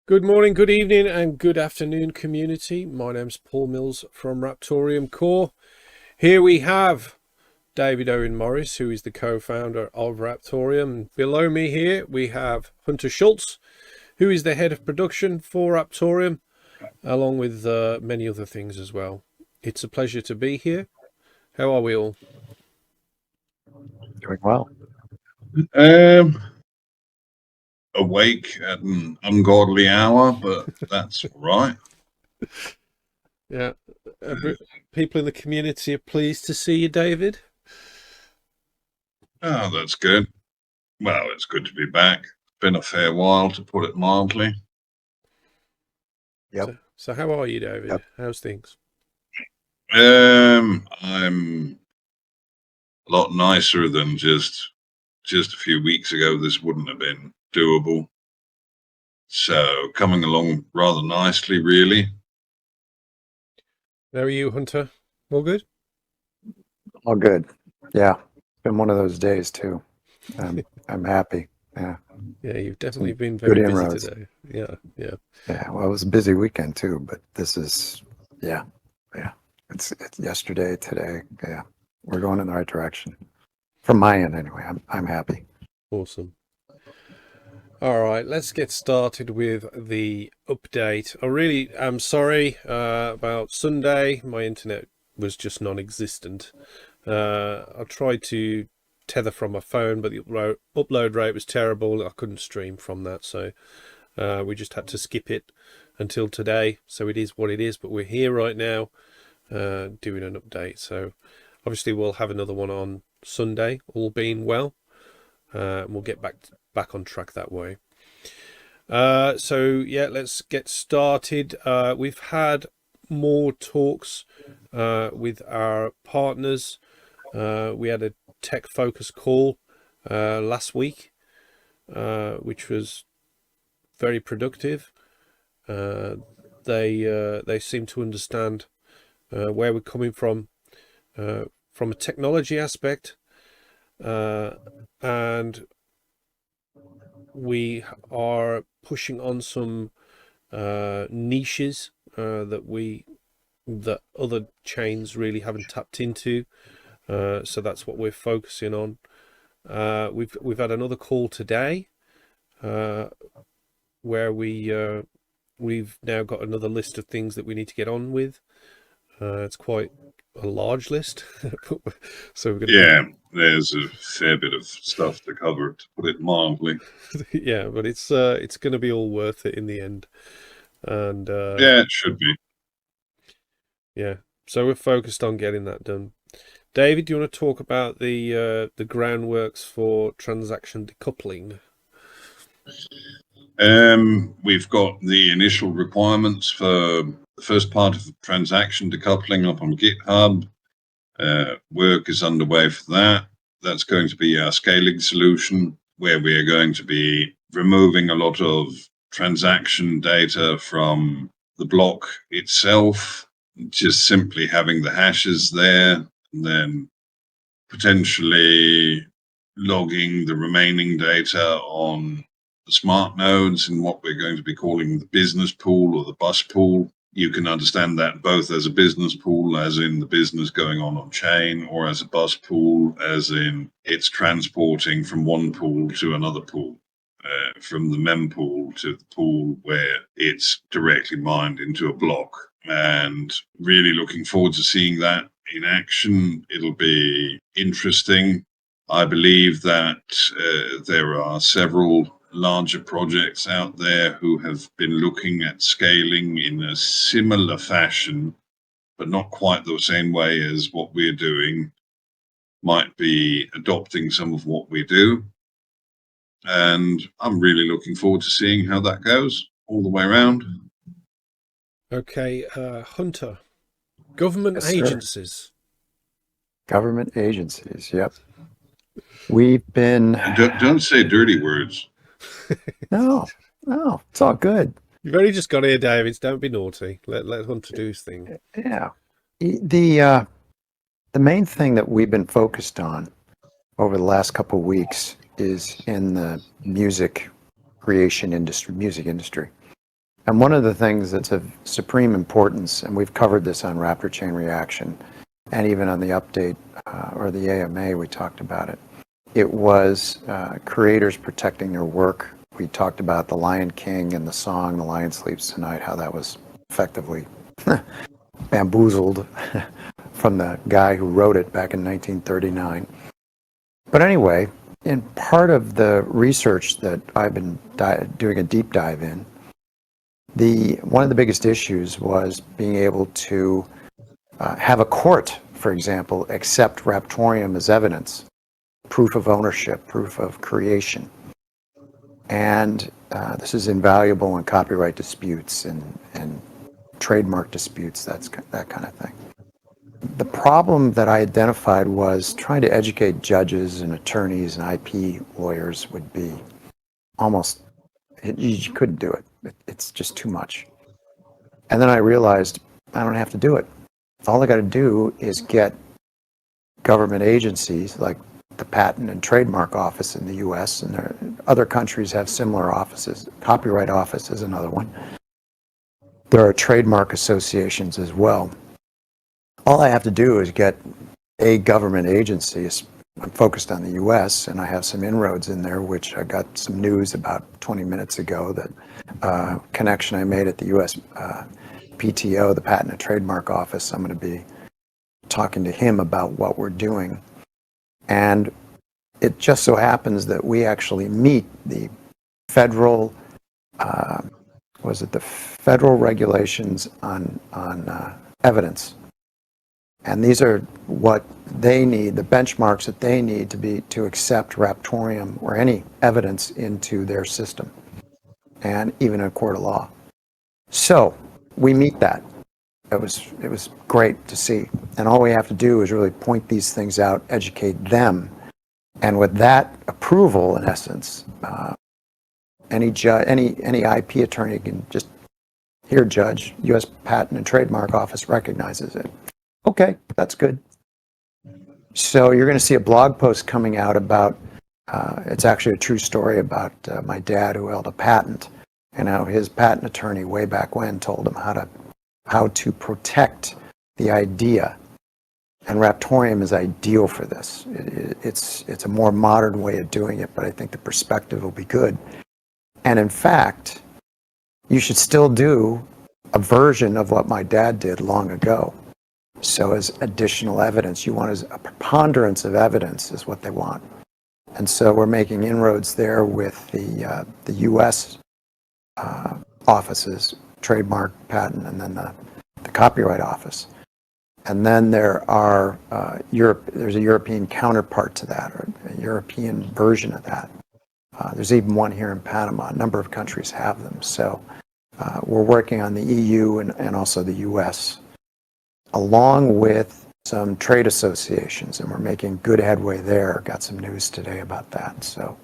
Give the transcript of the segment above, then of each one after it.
Good morning, good evening, and good afternoon, community. My name's Paul Mills from Raptoreum Core. Here we have David Owen Morris, who is the co-founder of Raptoreum. Below me here, we have Hunter Schultz, who is the head of production for Raptoreum, along with many other things as well. It's a pleasure to be here. How are we all? Doing well. Um, Awake at an ungodly hour, but that's all right. Yeah, people in the community are pleased to see you, David. Oh, that's good. Well, it's good to be back. Been a fair while, to put it mildly. Yep. So how are you, David? Yep. How's things? I'm a lot nicer than just a few weeks ago. This wouldn't have been doable. So coming along rather nicely, really. How are you, Hunter? All good? All good. Yeah. It's been one of those days too. I'm happy. Yeah. Yeah, you've definitely Some been good very busy inroads. today. Yeah. Yeah. Well, it was a busy weekend too, but this is, yeah. It's yesterday, today. Yeah. We're going in the right direction. From my end, anyway. I'm happy. Awesome. All right, let's get started with the update. I really am sorry about Sunday. My internet was just non-existent. I tried to tether from my phone, but the upload rate was terrible. I couldn't stream from that, so we just had to skip it until today. So it is what it is, but we're here right now doing an update. So obviously we'll have another one on Sunday, all being well. We'll get back on track that way. So yeah, let's get started. We've had more talks with our partners. We had a tech focus call last week, which was very productive. They seem to understand where we're coming from a technology aspect, and we are pushing on some niches that other chains really haven't tapped into. So that's what we're focusing on. We've had another call today where we've now got another list of things that we need to get on with. It's quite a large list. So we're Yeah, there's a fair bit of stuff to cover, to put it mildly. Yeah, but it's going to be all worth it in the end. And Yeah, it should be. yeah, so we're focused on getting that done. David, do you want to talk about the groundworks for transaction decoupling? We've got the initial requirements for the first part of transaction decoupling up on GitHub. Work is underway for that. That's going to be our scaling solution, where we are going to be removing a lot of transaction data from the block itself, just simply having the hashes there, and then potentially logging the remaining data on the smart nodes in what we're going to be calling the business pool or the bus pool. You can understand that both as a business pool, as in the business going on chain, or as a bus pool, as in it's transporting from one pool to another pool, from the mempool to the pool where it's directly mined into a block. And really looking forward to seeing that in action. It'll be interesting. I believe that there are several larger projects out there who have been looking at scaling in a similar fashion, but not quite the same way as what we're doing, might be adopting some of what we do. And I'm really looking forward to seeing how that goes all the way around. Okay, Hunter, government Yes, sir. agencies. Government agencies. Yep. We've been. Don't say dirty words. No, it's all good. You've only just got here, David. Don't be naughty. Let Hunter do his thing. Yeah. The main thing that we've been focused on over the last couple of weeks is in the music creation industry, music industry. And one of the things that's of supreme importance, and we've covered this on Raptor Chain Reaction, and even on the update or the AMA, we talked about it. It was creators protecting their work. We talked about The Lion King and the song The Lion Sleeps Tonight, how that was effectively bamboozled from the guy who wrote it back in 1939. But anyway, in part of the research that I've been doing a deep dive in, one of the biggest issues was being able to have a court, for example, accept Raptoreum as evidence, proof of ownership, proof of creation. And this is invaluable in copyright disputes and trademark disputes, that kind of thing. The problem that I identified was trying to educate judges and attorneys and IP lawyers would be almost, you couldn't do it. It's just too much. And then I realized I don't have to do it. All I got to do is get government agencies like the Patent and Trademark Office in the US, and other countries have similar offices. Copyright Office is another one. There are trademark associations as well. All I have to do is get a government agency. I'm focused on the US, and I have some inroads in there, which I got some news about 20 minutes ago, that connection I made at the US PTO, the Patent and Trademark Office. I'm going to be talking to him about what we're doing. And it just so happens that we actually meet the federal, the federal regulations on evidence. And these are what they need, the benchmarks that they need to accept Raptoreum or any evidence into their system, and even a court of law. So we meet that. It was great to see. And all we have to do is really point these things out, educate them. And with that approval, in essence, any IP attorney can just, here, Judge, U.S. Patent and Trademark Office recognizes it. Okay, that's good. So you're going to see a blog post coming out about, it's actually a true story about my dad who held a patent, and how his patent attorney way back when told him how to protect the idea. And Raptoreum is ideal for this. It's a more modern way of doing it, but I think the perspective will be good. And in fact, you should still do a version of what my dad did long ago. So as additional evidence, you want a preponderance of evidence is what they want. And so we're making inroads there with the U.S. Offices, Trademark, Patent, and then the Copyright Office. And then there's a European counterpart to that, or a European version of that. There's even one here in Panama. A number of countries have them. So we're working on the EU and also the US, along with some trade associations, and we're making good headway there. Got some news today about that. So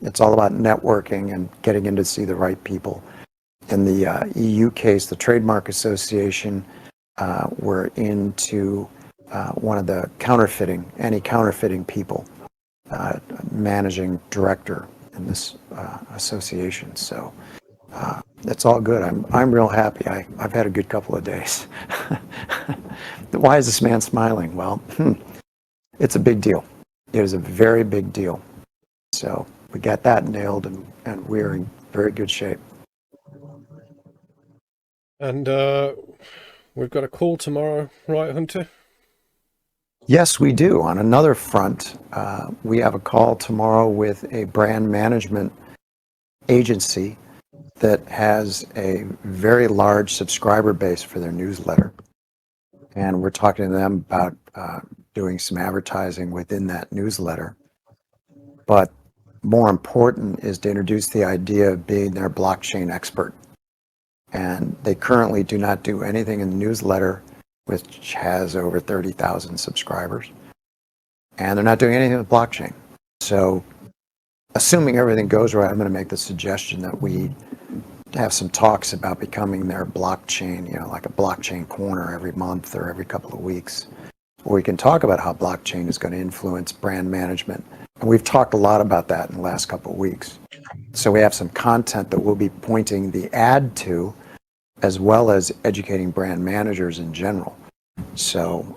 it's all about networking and getting in to see the right people. In the EU case, the Trademark Association, we're into one of the anti-counterfeiting people, managing director in this association. So it's all good. I'm real happy. I've had a good couple of days. Why is this man smiling? Well, it's a big deal. It is a very big deal. So we got that nailed, and we're in very good shape. And we've got a call tomorrow, right, Hunter? Yes, we do. On another front, we have a call tomorrow with a brand management agency that has a very large subscriber base for their newsletter. And we're talking to them about doing some advertising within that newsletter. But more important is to introduce the idea of being their blockchain expert. And they currently do not do anything in the newsletter, which has over 30,000 subscribers. And they're not doing anything with blockchain. So assuming everything goes right, I'm going to make the suggestion that we have some talks about becoming their blockchain, like a blockchain corner every month or every couple of weeks, where we can talk about how blockchain is going to influence brand management. And we've talked a lot about that in the last couple of weeks. So we have some content that we'll be pointing the ad to, as well as educating brand managers in general. So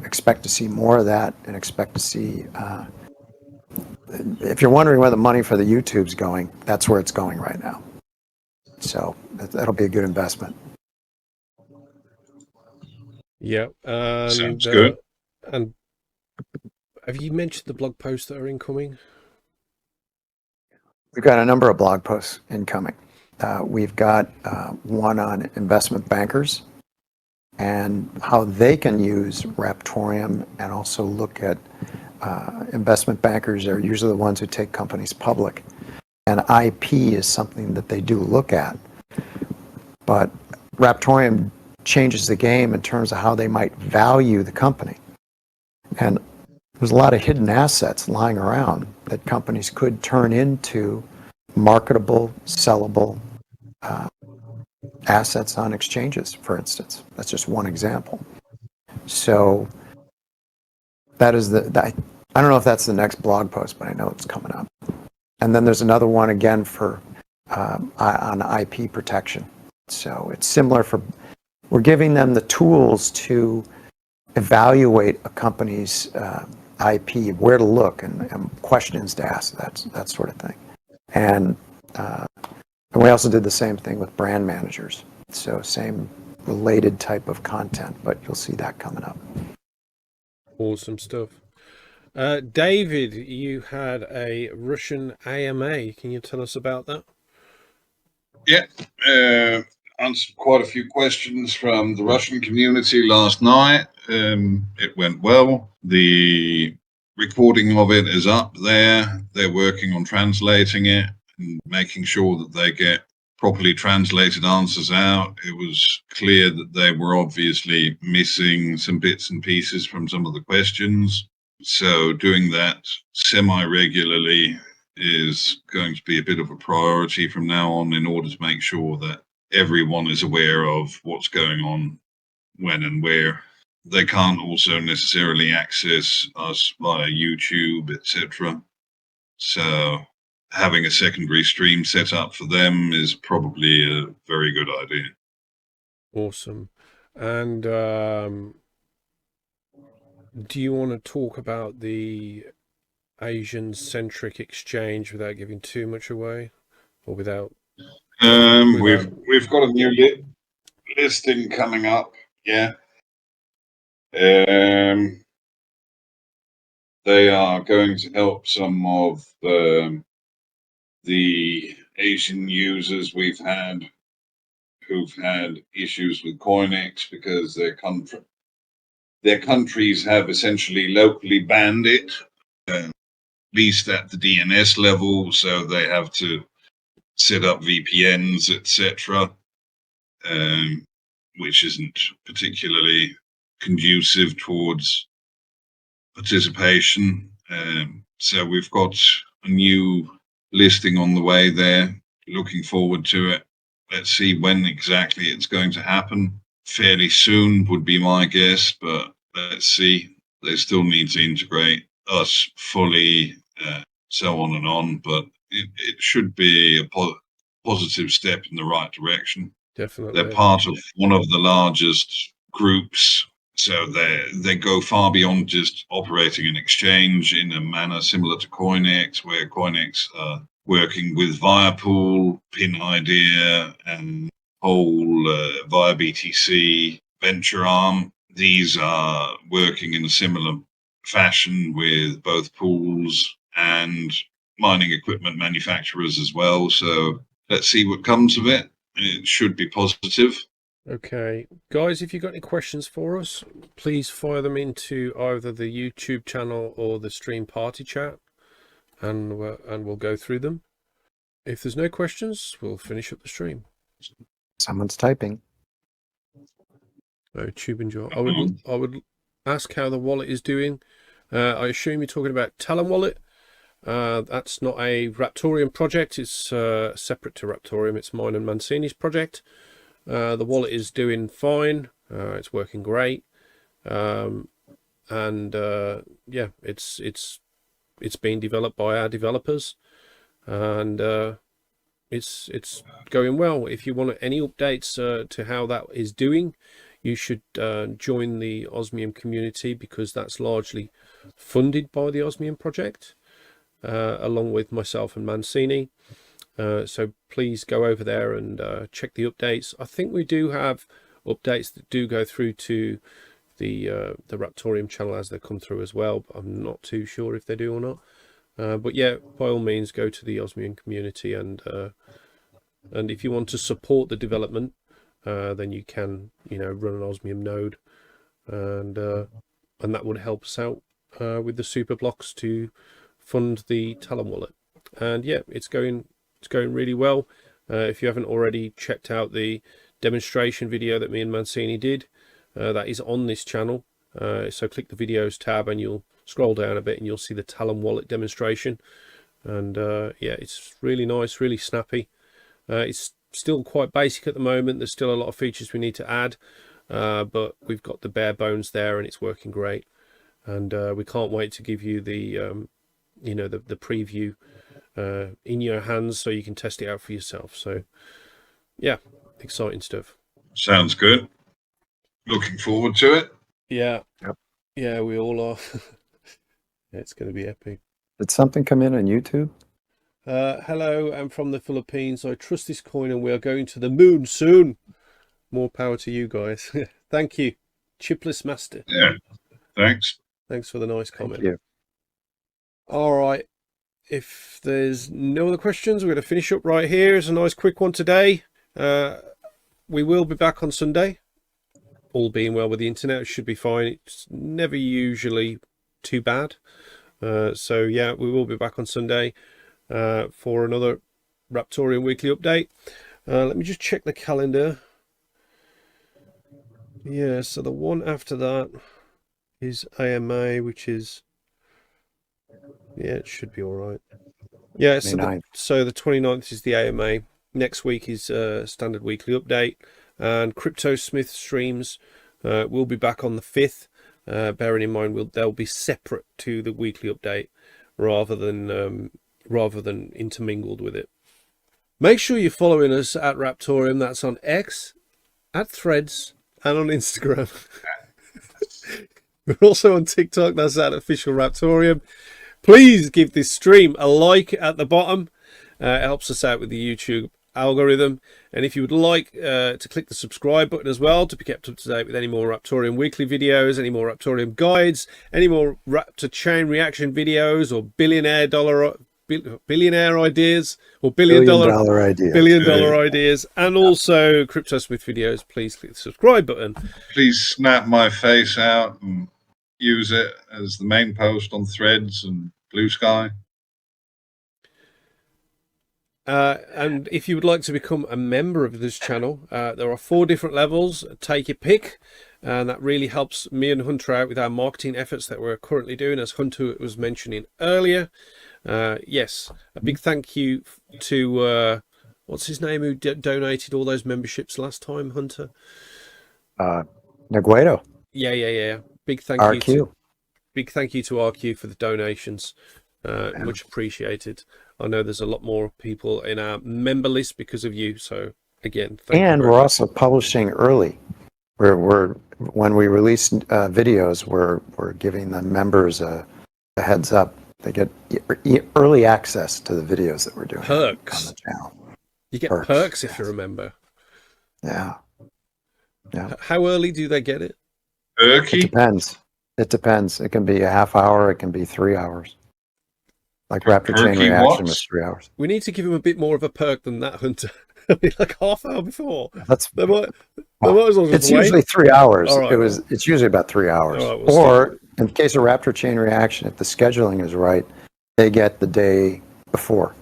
expect to see more of that, and expect to see, if you're wondering where the money for the YouTube's going, that's where it's going right now. So that'll be a good investment. Yeah, Sounds good. and have you mentioned the blog posts that are incoming? We've got a number of blog posts incoming. We've got one on investment bankers and how they can use Raptoreum, and also look at investment bankers are usually the ones who take companies public. And IP is something that they do look at. But Raptoreum changes the game in terms of how they might value the company. And there's a lot of hidden assets lying around that companies could turn into marketable, sellable assets on exchanges, for instance. That's just one example. So that is I don't know if that's the next blog post, but I know it's coming up. And then there's another one again for on IP protection. So it's similar we're giving them the tools to evaluate a company's IP, where to look, and questions to ask, that sort of thing. And we also did the same thing with brand managers. So same related type of content, but you'll see that coming up. Awesome stuff. David, you had a Russian AMA. Can you tell us about that? Yeah, answered quite a few questions from the Russian community last night. It went well. The recording of it is up there. They're working on translating it and making sure that they get properly translated answers out. It was clear that they were obviously missing some bits and pieces from some of the questions. So doing that semi-regularly is going to be a bit of a priority from now on, in order to make sure that everyone is aware of what's going on, when and where. They can't also necessarily access us via YouTube, etc. So having a secondary stream set up for them is probably a very good idea. Awesome. And do you want to talk about the Asian-centric exchange without giving too much away, or without? We've got a new listing coming up. Yeah. They are going to help some of the Asian users we've had who've had issues with Coinex because their countries have essentially locally banned it, at least at the DNS level, so they have to set up VPNs, etc., which isn't particularly conducive towards participation. So we've got a new listing on the way there. Looking forward to it. Let's see when exactly it's going to happen. Fairly soon would be my guess, but let's see. They still need to integrate us fully, so on and on. But it should be a positive step in the right direction. Definitely. They're part of one of the largest groups, so they go far beyond just operating an exchange in a manner similar to Coinex, where Coinex are working with Viapool, Pin Idea, and whole via BTC Venture Arm. These are working in a similar fashion with both pools and mining equipment manufacturers as well. So let's see what comes of it. It should be positive. Okay, guys, if you've got any questions for us, please fire them into either the YouTube channel or the stream party chat, and we'll go through them. If there's no questions, we'll finish up the stream. Someone's typing. Oh, Tube and Joel. I would ask how the wallet is doing. I assume you're talking about Talon Wallet. That's not a Raptoreum project. It's separate to Raptoreum. It's mine and Mancini's project. The wallet is doing fine. It's working great. Yeah, it's being developed by our developers, and it's going well. If you want any updates to how that is doing, you should join the Osmium community, because that's largely funded by the Osmium project, along with myself and Mancini. So please go over there and check the updates. I think we do have updates that do go through to the Raptoreum channel as they come through as well, but I'm not too sure if they do or not. But yeah, by all means, go to the Osmium community, and if you want to support the development, then you can, run an Osmium node, and that would help us out with the super blocks to fund the Talon Wallet. And yeah, it's going really well. If you haven't already checked out the demonstration video that me and Mancini did, that is on this channel. So click the videos tab and you'll scroll down a bit and you'll see the Talon Wallet demonstration. And yeah, it's really nice, really snappy. It's still quite basic at the moment. There's still a lot of features we need to add, but we've got the bare bones there and it's working great. And we can't wait to give you the the preview in your hands so you can test it out for yourself. So yeah, exciting stuff. Sounds good. Looking forward to it. Yeah. Yep. Yeah, we all are. It's going to be epic. Did something come in on YouTube? Hello, I'm from the Philippines. I trust this coin and we are going to the moon soon. More power to you guys. Thank you, Chipless Master. Yeah, thanks. Thanks for the nice comment. Thank you. All right. If there's no other questions, we're going to finish up right here. It's a nice quick one today. We will be back on Sunday. All being well with the internet, it should be fine. It's never usually too bad. So yeah, we will be back on Sunday for another Raptoreum weekly update. Let me just check the calendar. Yeah, so the one after that is AMA, which is, yeah, it should be all right. Yeah, so the 29th is the AMA. Next week is standard weekly update, and Crypto Smith streams will be back on the 5th. Bearing in mind they'll be separate to the weekly update rather than intermingled with it. Make sure you're following us at Raptoreum. That's on X, at Threads, and on Instagram. We're also on TikTok. That's at Official Raptoreum. Please give this stream a like at the bottom. It helps us out with the YouTube algorithm. And if you would like to click the subscribe button as well to be kept up to date with any more Raptoreum weekly videos, any more Raptoreum guides, any more Raptor chain reaction videos, or billionaire ideas, or billion dollar ideas, and also Crypto Smith videos, please click the subscribe button. Please snap my face out and use it as the main post on Threads and Blue Sky. And if you would like to become a member of this channel, there are 4 different levels. Take your pick, and that really helps me and Hunter out with our marketing efforts that we're currently doing, as Hunter was mentioning earlier. Yes, a big thank you to what's his name, who donated all those memberships last time, Hunter? Neguedo. Yeah. Big thank RQ. you to RQ for the donations. Much appreciated. I know there's a lot more people in our member list because of you. So again, thank you. And we're also publishing early. When we release videos, we're giving the members a heads up. They get early access to the videos that we're doing. Perks on the channel. You get perks if you're a member. Yeah. How early do they get it? Perky? It depends. It can be a half hour. It can be 3 hours. Like Raptor Chain Reaction was 3 hours. We need to give him a bit more of a perk than that, Hunter. I mean, like half hour before. They might as well it's usually 3 hours. Right, it's usually about 3 hours. Right, or in the case of Raptor Chain Reaction, if the scheduling is right, they get the day before.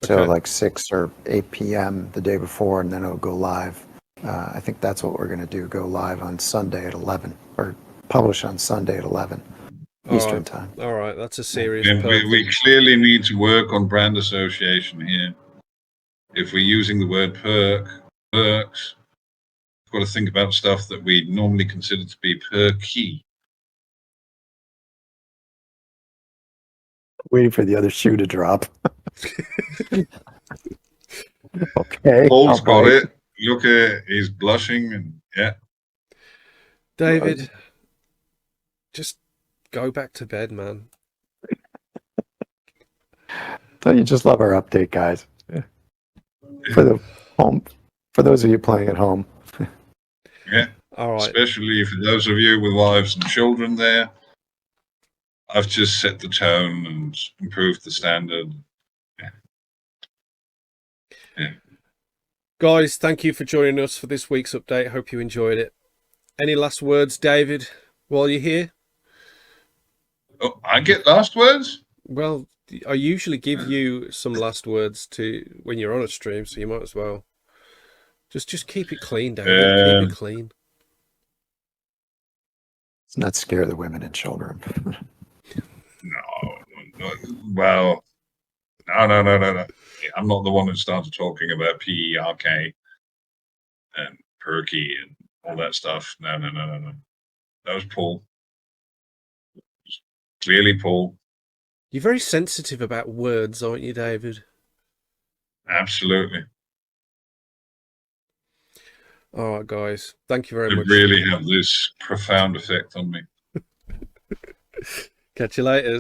So like 6 or 8 p.m. the day before, and then it'll go live. I think that's what we're going to do. Go live on Sunday at 11, or publish on Sunday at 11 Eastern time. All right, that's a serious. We clearly need to work on brand association here. If we're using the word perks, we've got to think about stuff that we normally consider to be perky. Waiting for the other shoe to drop. Okay. Paul's all got right. it. Look at, he's blushing, and yeah. David, just go back to bed, man. Don't you just love our update, guys? For the home, for those of you playing at home. Yeah. All right. Especially for those of you with wives and children there. I've just set the tone and improved the standard. Yeah. Yeah. Guys, thank you for joining us for this week's update. Hope you enjoyed it. Any last words, David, while you're here? Oh, I get last words? Well, I usually give you some last words to when you're on a stream, so you might as well. Just keep it clean, David. Keep it clean. Let's not scare the women and children. No. Well, no. I'm not the one who started talking about PERK and Perky and all that stuff. No. That was Paul. Clearly Paul. You're very sensitive about words, aren't you, David? Absolutely. All right, guys. Thank you very It much. really have this profound effect on me. Catch you later.